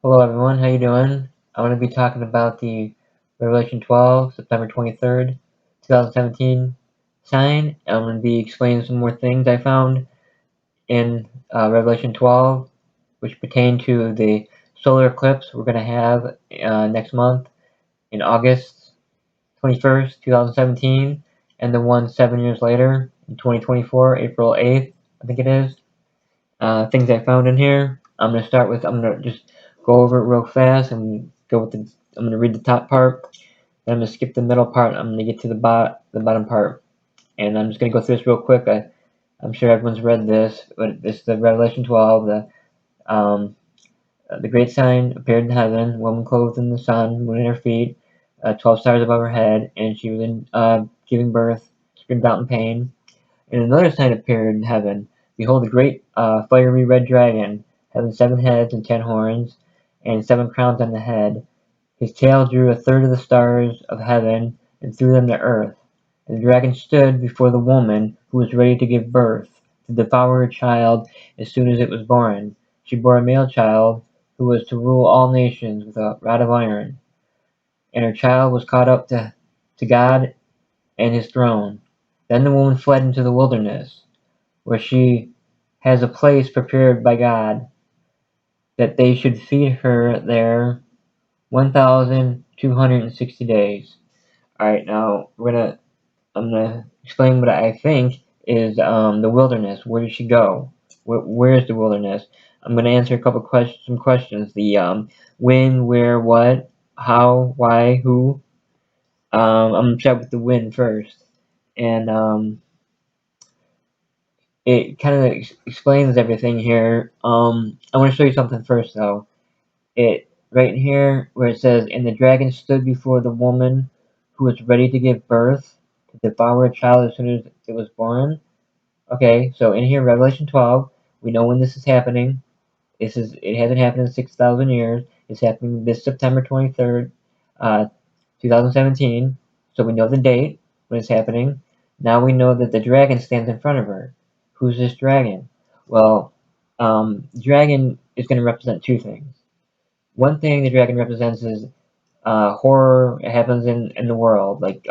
Hello everyone, how you doing? I'm going to be talking about the Revelation 12, September 23rd, 2017 sign. I'm going to be explaining some more things I found in Revelation 12, which pertain to the solar eclipse we're going to have next month in August 21st, 2017, and the one 7 years later in 2024, April 8th, I think it is. Things I found in here. I'm going to just go over it real fast and I'm going to read the top part. Then I'm going to skip the middle part. I'm going to get to the bottom part. And I'm just going to go through this real quick. I'm sure everyone's read this, but this is the Revelation 12. The great sign appeared in heaven, woman clothed in the sun, moon at her feet, 12 stars above her head, and she was giving birth, screamed out in pain. And another sign appeared in heaven. Behold, a great fiery red dragon, having 7 heads and 10 horns, and 7 crowns on the head. His tail drew a third of the stars of heaven, and threw them to earth. And the dragon stood before the woman, who was ready to give birth, to devour her child as soon as it was born. She bore a male child, who was to rule all nations with a rod of iron. And her child was caught up to God and his throne. Then the woman fled into the wilderness, where she has a place prepared by God, that they should feed her there 1,260 days. Alright, now I'm gonna explain what I think is the wilderness. Where did she go? Where is the wilderness? I'm gonna answer some questions. The when, where, what, how, why, who. I'm gonna start with the when first, and it kind of explains everything here. I want to show you something first, though. It right in here where it says, "And the dragon stood before the woman who was ready to give birth, to devour a child as soon as it was born." Okay, so in here, Revelation 12, we know when this is happening. It hasn't happened in 6,000 years. It's happening this September 23rd, uh, 2017. So we know the date when it's happening. Now we know that the dragon stands in front of her. Who's this dragon? Well, dragon is going to represent two things. One thing the dragon represents is horror happens in the world, like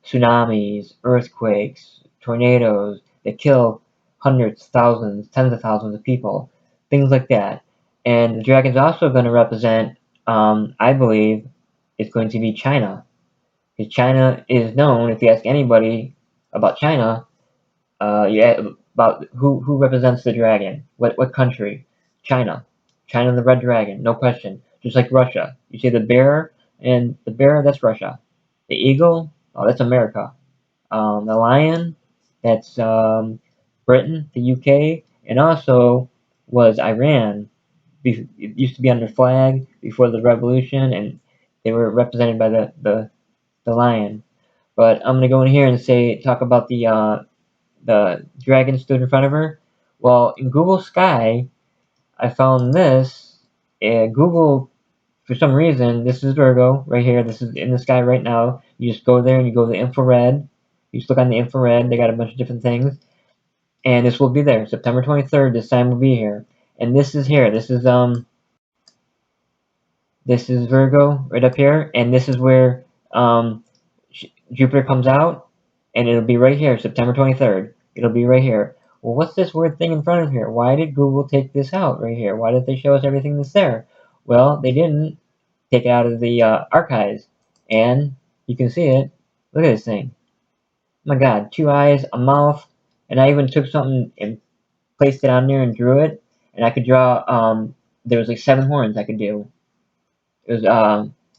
tsunamis, earthquakes, tornadoes that kill hundreds, thousands, tens of thousands of people, things like that. And the dragon's also going to represent, I believe, it's going to be China. Because China is known, if you ask anybody about China, yeah, about who represents the dragon, what country? China. China the red dragon, no question. Just like Russia. You see the bear, and the bear, that's Russia. The eagle, oh, that's America. The lion, that's Britain, the UK, and also was Iran. It used to be under flag before the revolution, and they were represented by the lion. But I'm gonna go in here and talk about the dragon stood in front of her. Well, in Google Sky, I found this. Google, for some reason, this is Virgo right here. This is in the sky right now. You just go there and you go to the infrared. You just look on the infrared. They got a bunch of different things, and this will be there. September 23rd. This time will be here, and this is here. This is Virgo right up here, and this is where Jupiter comes out, and it'll be right here, September 23rd. It'll be right here. Well, what's this weird thing in front of here? Why did Google take this out right here? Why did they show us everything that's there? Well, they didn't take it out of the archives, and you can see it. Look at this thing. Oh my God, 2 eyes, a mouth, and I even took something and placed it on there and drew it, and I could draw. There was like 7 horns I could do. It was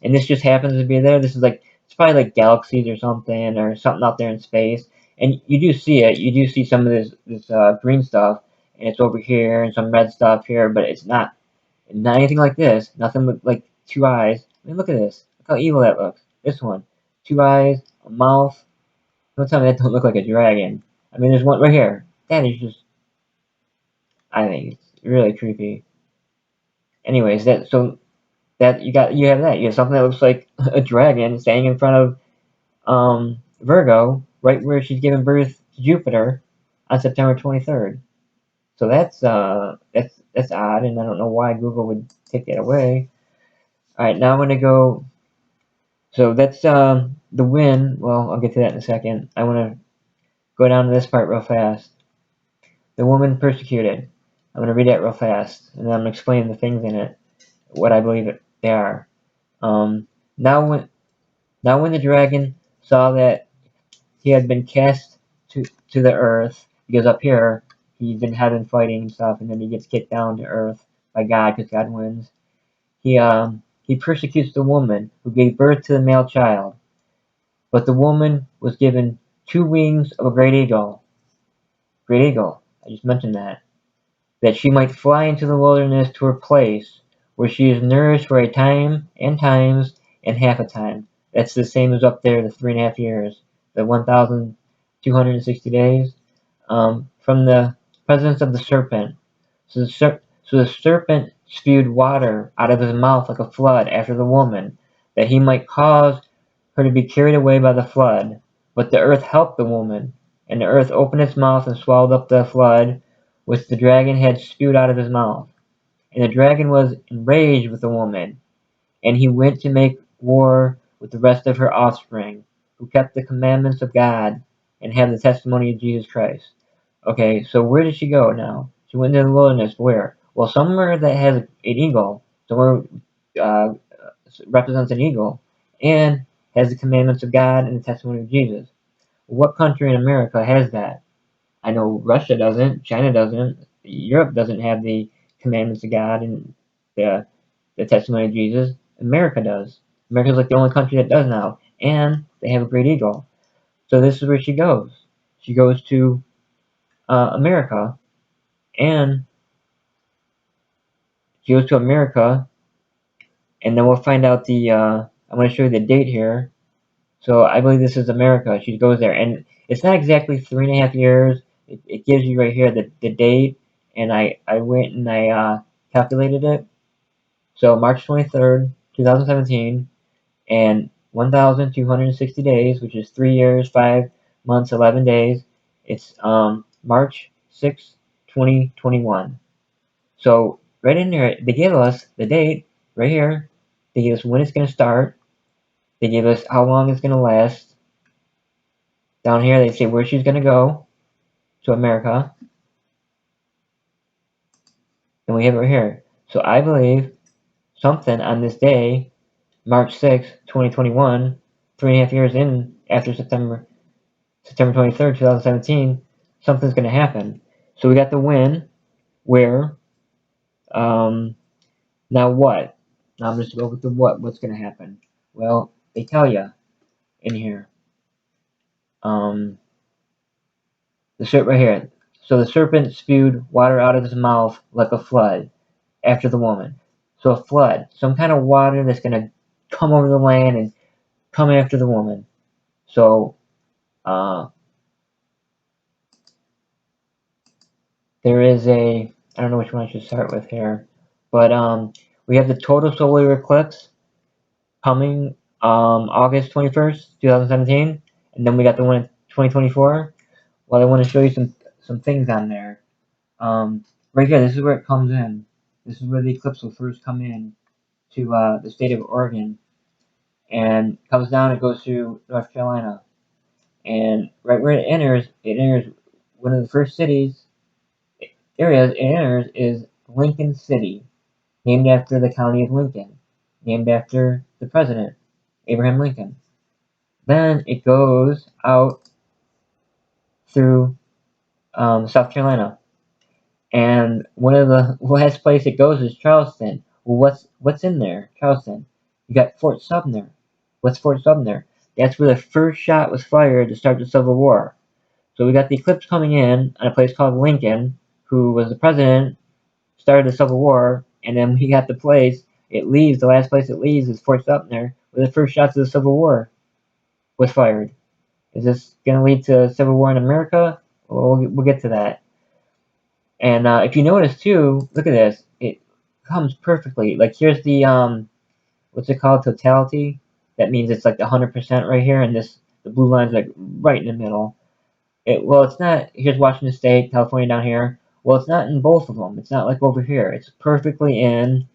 and this just happens to be there. This is like it's probably like galaxies or something out there in space. And you do see it. You do see some of this green stuff, and it's over here, and some red stuff here, but it's not anything like this. Nothing with like 2 eyes. I mean, look at this. Look how evil that looks. This one, 2 eyes, a mouth. Don't tell me that don't look like a dragon. I mean, there's one right here. That is just. I think it's really creepy. Anyways, that you have that. You have something that looks like a dragon standing in front of Virgo, right where she's giving birth to Jupiter on September 23rd. So that's odd, and I don't know why Google would take that away. All right, now I'm gonna go. So that's the win. Well, I'll get to that in a second. I want to go down to this part real fast. The woman persecuted. I'm gonna read that real fast, and then I'm gonna explain the things in it, what I believe they are. Um, now when now when the dragon saw that he had been cast to the earth, because up here he's in heaven fighting and stuff, and then he gets kicked down to earth by God because God wins. He persecutes the woman who gave birth to the male child, but the woman was given two wings of a great eagle. Great eagle. I just mentioned that she might fly into the wilderness to her place, where she is nourished for a time and times and half a time. That's the same as up there, the 3.5 years, the 1,260 days, from the presence of the serpent. So the serpent spewed water out of his mouth like a flood after the woman, that he might cause her to be carried away by the flood. But the earth helped the woman, and the earth opened its mouth and swallowed up the flood which the dragon had spewed out of his mouth. And the dragon was enraged with the woman, and he went to make war with the rest of her offspring, who kept the commandments of God and have the testimony of Jesus Christ. Okay, so where did she go now? She went into the wilderness. Where? Well, somewhere that has an eagle, somewhere uh, represents an eagle, and has the commandments of God and the testimony of Jesus. What country in America has that? I know Russia doesn't, China doesn't, Europe doesn't have the commandments of God and the the testimony of Jesus. America does. America's like the only country that does now, and they have a great eagle. So this is where she goes. She goes to America, and she goes to America, and then we'll find out the. I'm going to show you the date here. So I believe this is America. She goes there, and it's not exactly 3.5 years. It gives you right here the date, and I went and I calculated it. So March 23rd, 2017, and 1,260 days, which is 3 years, 5 months, 11 days. It's March 6th, 2021. So right in there, they gave us the date right here. They gave us when it's going to start. They gave us how long it's going to last. Down here, they say where she's going to go to America. And we have it right here. So I believe something on this day, March 6th, 2021, 3.5 years in after September 23rd, 2017, something's going to happen. So we got the win where, um, now what? Now I'm just going with the what's going to happen. Well, they tell you in here, um, the serpent right here. So the serpent spewed water out of his mouth like a flood after the woman. So a flood, some kind of water that's going to come over the land and come after the woman. So uh, there is I don't know which one I should start with here, but we have the total solar eclipse coming August 21st, 2017, and then we got the one in 2024. Well, I want to show you some things on there. Right here, this is where it comes in. This is where the eclipse will first come in to the state of Oregon, and comes down. It goes through North Carolina, and right where it enters one of the first areas it enters is Lincoln City, named after the county of Lincoln, named after the president, Abraham Lincoln. Then it goes out through South Carolina, and one of the last place it goes is Charleston. Well, what's in there? Charleston. You got Fort Sumner. What's Fort Sumner? That's where the first shot was fired to start the Civil War. So we got the eclipse coming in on a place called Lincoln, who was the president, started the Civil War, and then we got the place. It leaves. The last place it leaves is Fort Sumner, where the first shots of the Civil War was fired. Is this going to lead to a civil war in America? Well, we'll get to that. And if you notice too, look at this. It comes perfectly. Like here's the what's it called? Totality. That means it's like 100% right here, and the blue line's like right in the middle. Well, it's not. Here's Washington State, California down here. Well, it's not in both of them. It's not like over here. It's perfectly in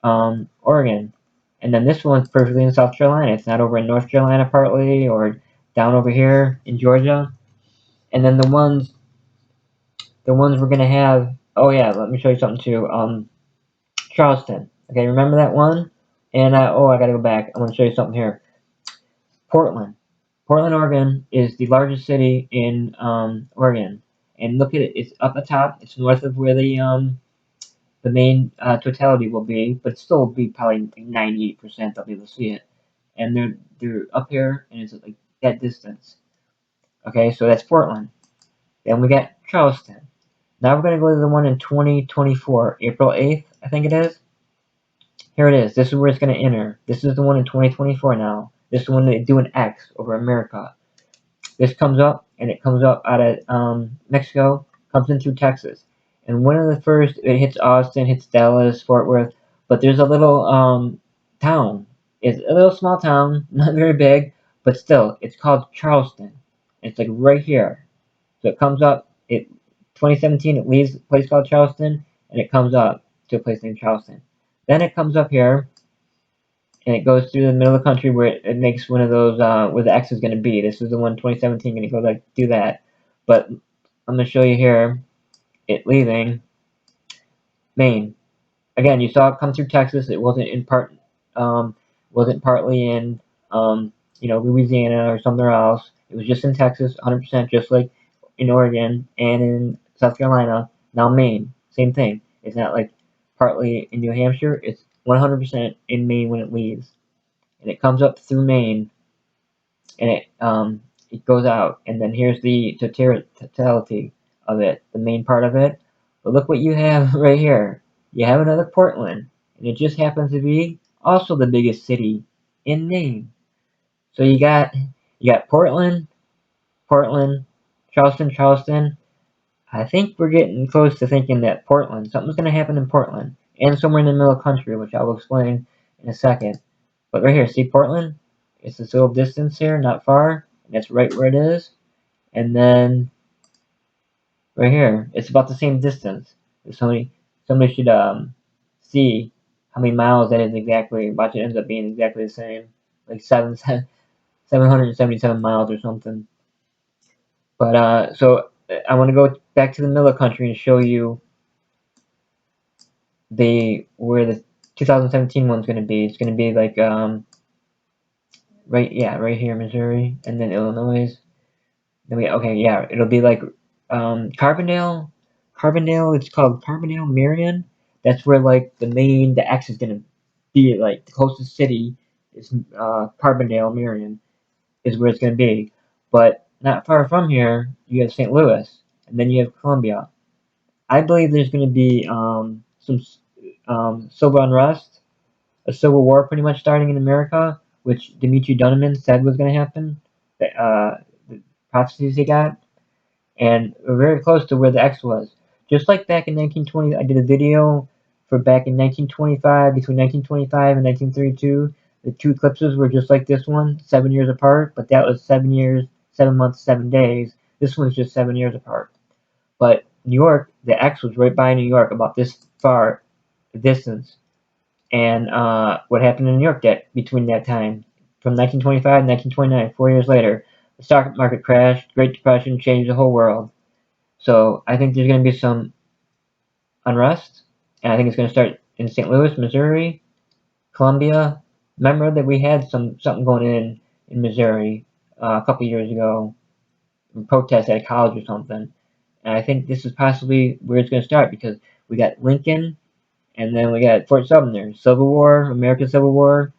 Oregon. And then this one's perfectly in South Carolina. It's not over in North Carolina partly or down over here in Georgia. And then the ones we're gonna have. Oh yeah, let me show you something too. Charleston. Okay, remember that one? And I gotta go back. I want to show you something here. Portland. Portland, Oregon is the largest city in Oregon. And look at it. It's up atop. It's north of where the main totality will be, but still will be probably 98% they'll be able to see it. And they're up here, and it's like that distance. Okay, so that's Portland. Then we got Charleston. Now we're gonna go to the one in 2024, April 8th, I think it is. Here it is. This is where it's gonna enter. This is the one in 2024 now. This is the one they do an X over America. This comes up, and it comes up out of Mexico, comes in through Texas. And one of the first, it hits Austin, hits Dallas, Fort Worth, but there's a little town. It's a little small town, not very big, but still, it's called Charleston. It's like right here. So it comes up, 2017, it leaves a place called Charleston, and it comes up to a place named Charleston. Then it comes up here, and it goes through the middle of the country where it makes one of those where the X is going to be. This is the one 2017 going to go like do that. But I'm going to show you here it leaving Maine. Again, you saw it come through Texas. It wasn't in part wasn't partly in Louisiana or somewhere else. It was just in Texas, 100%, just like in Oregon and in South Carolina. Now Maine, same thing. It's not like partly in New Hampshire. It's 100% in Maine when it leaves, and it comes up through Maine, and it goes out, and then here's the totality of it, the main part of it. But look what you have right here. You have another Portland, and it just happens to be also the biggest city in Maine. So you got Portland, Portland, Charleston, Charleston. I think we're getting close to thinking that something's going to happen in Portland, and somewhere in the middle of the country, which I will explain in a second. But right here, see Portland? It's this little distance here, not far, and that's right where it is. And then right here, it's about the same distance. Somebody should see how many miles that is exactly. Watch, it ends up being exactly the same, like 777 miles or something. But so I want to go back to the middle of the country and show you where the 2017 one's going to be. It's going to be like right here, Missouri, and then Illinois. It'll be like Carbondale. Carbondale, it's called Carbondale, Marion. That's where like the X is gonna be. Like the closest city is Carbondale, Marion, is where it's gonna be. But not far from here, you have St. Louis, and then you have Columbia. I believe there's gonna be some civil unrest, a civil war, pretty much starting in America, which Dimitri Duneman said was gonna happen. The prophecies he got, and we're very close to where the X was. Just like back in 1920, I did a video for back in 1925, between 1925 and 1932. The two eclipses were just like this one, 7 years apart, but that was 7 years, 7 months, 7 days. This one's just 7 years apart. But New York, the X was right by New York, about this far distance. And what happened in New York between that time, from 1925 to 1929, 4 years later, the stock market crashed, Great Depression changed the whole world. So I think there's going to be some unrest, and I think it's going to start in St. Louis, Missouri, Columbia. Remember that we had something going in Missouri a couple years ago, protests at a college or something. And I think this is possibly where it's going to start because we got Lincoln, and then we got Fort Sumner, Civil War, American Civil War.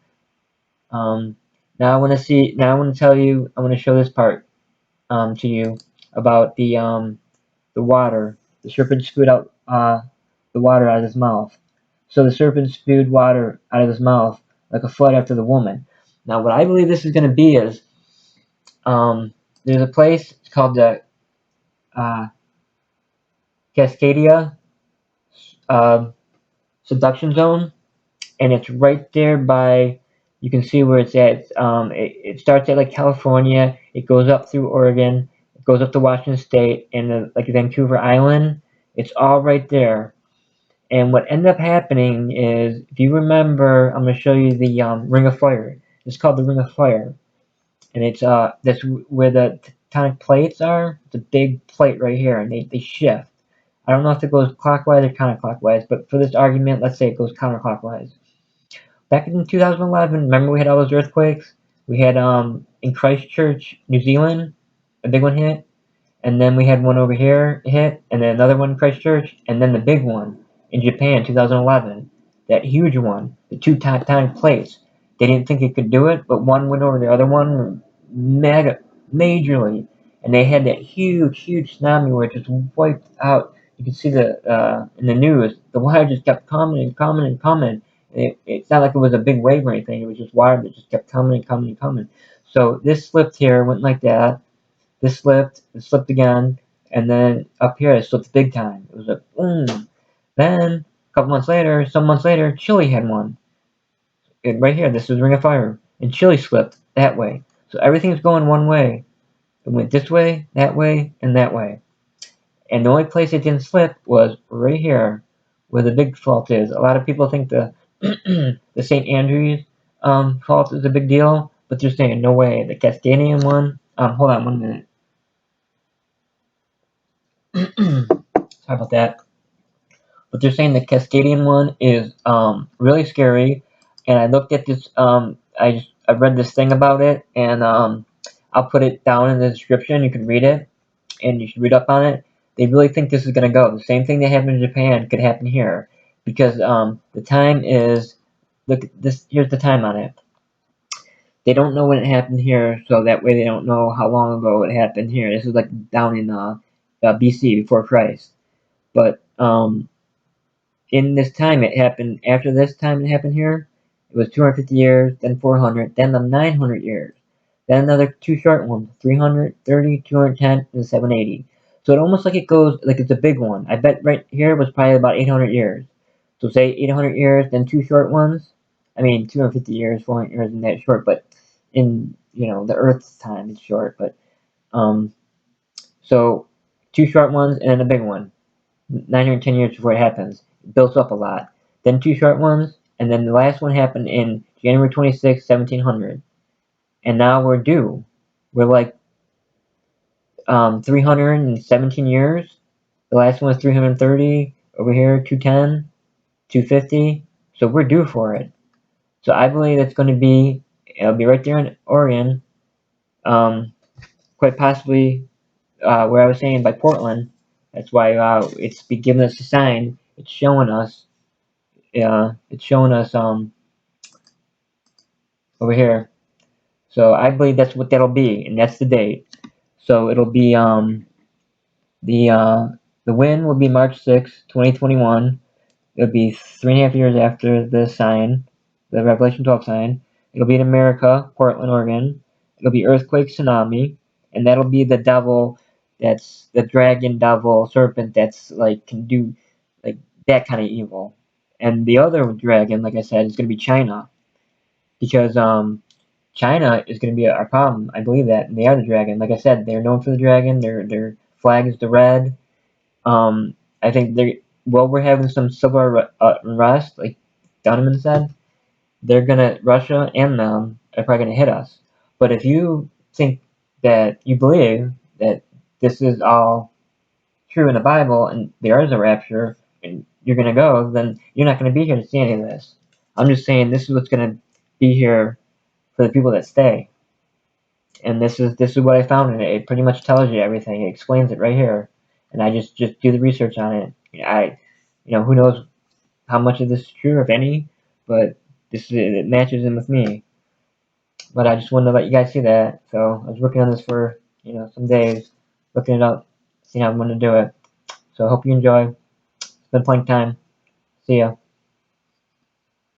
Um, now I want to see. Now I want to tell you. I want to show this part to you about the water. The serpent spewed out the water out of his mouth. So the serpent spewed water out of his mouth like a flood after the woman. Now, what I believe this is going to be is there's a place it's called the uh, Cascadia uh, subduction zone, and it's right there by. You can see where it's at. It starts at like California. It goes up through Oregon. It goes up to Washington State and like Vancouver Island. It's all right there. And what ended up happening is, if you remember, I'm going to show you the Ring of Fire. It's called the Ring of Fire, and it's that's where the tectonic plates are. It's a big plate right here, and they shift. I don't know if it goes clockwise or counterclockwise, but for this argument, let's say it goes counterclockwise. Back in 2011, remember we had all those earthquakes? We had in Christchurch, New Zealand, a big one hit, and then we had one over here hit, and then another one in Christchurch, and then the big one in Japan, 2011, that huge one, the two tectonic plates. They didn't think it could do it, but one went over the other one majorly, and they had that huge tsunami where it just wiped out. You could see the in the news, the water just kept coming and coming and coming. It's not like it was a big wave or anything. It was just water that just kept coming and coming and coming. So this slipped here, went like that. This slipped, it slipped again, and then up here it slipped big time. It was like boom. Then a couple months later, some months later, Chile had one. Right here, this is Ring of Fire, and Chile slipped that way. So everything's going one way. It went this way, and that way. And the only place it didn't slip was right here, where the big fault is. A lot of people think the the St. Andrews fault is a big deal, but they're saying no way. The Cascadian one. Hold on 1 minute. Sorry about that. But they're saying the Cascadian one is really scary. And I looked at this. I read this thing about it, and I'll put it down in the description. You can read it, and you should read up on it. They really think this is gonna go. The same thing that happened in Japan could happen here, because the time is. Look at this. Here's the time on it. They don't know when it happened here, so that way they don't know how long ago it happened here. This is like down in BC before Christ, but in this time it happened. After this time it happened here, it was 250 years, then 400, then the 900 years, then another two short ones, 330, 210, and 780. So it almost like it goes like it's a big one. I bet right here was probably about 800 years. So say 800 years, then two short ones. I mean 250 years, 400 years, and that short. But in the Earth's time, it's short. But um, so two short ones and then a big one. 910 years before it happens. It builds up a lot. Then two short ones, and then the last one happened in January 26, 1700. And now we're due. We're like 317 years. The last one was 330. Over here, 210, 250. So we're due for it. So I believe it'll be right there in Oregon. Quite possibly where I was saying by Portland. That's why it's be giving us a sign. It's showing us. It's showing us over here. So I believe that's what that'll be, and that's the date. So it'll be the uh, the win will be March 6, 2021. It'll be 3.5 years after the sign, the Revelation 12 sign. It'll be in America, Portland, Oregon. It'll be earthquake, tsunami, and that'll be the devil. That's the dragon, devil, serpent. That's like can do like that kind of evil. And the other dragon, like I said, is gonna be China, because China is going to be our problem. I believe that. And they are the dragon. Like I said, they're known for the dragon. Their flag is the red. I think we're having some civil unrest, like Donovan said. Russia and them are probably going to hit us. But if you think that you believe that this is all true in the Bible and there is a rapture and you're going to go, then you're not going to be here to see any of this. I'm just saying this is what's going to be here for the people that stay. And this is what I found in it. It pretty much tells you everything. It explains it right here, and I just do the research on it. Who knows how much of this is true, if any, but it matches in with me. But I just wanted to let you guys see that. So I was working on this for some days, looking it up, seeing how I'm going to do it. So I hope you enjoy. It's been plenty time. See ya.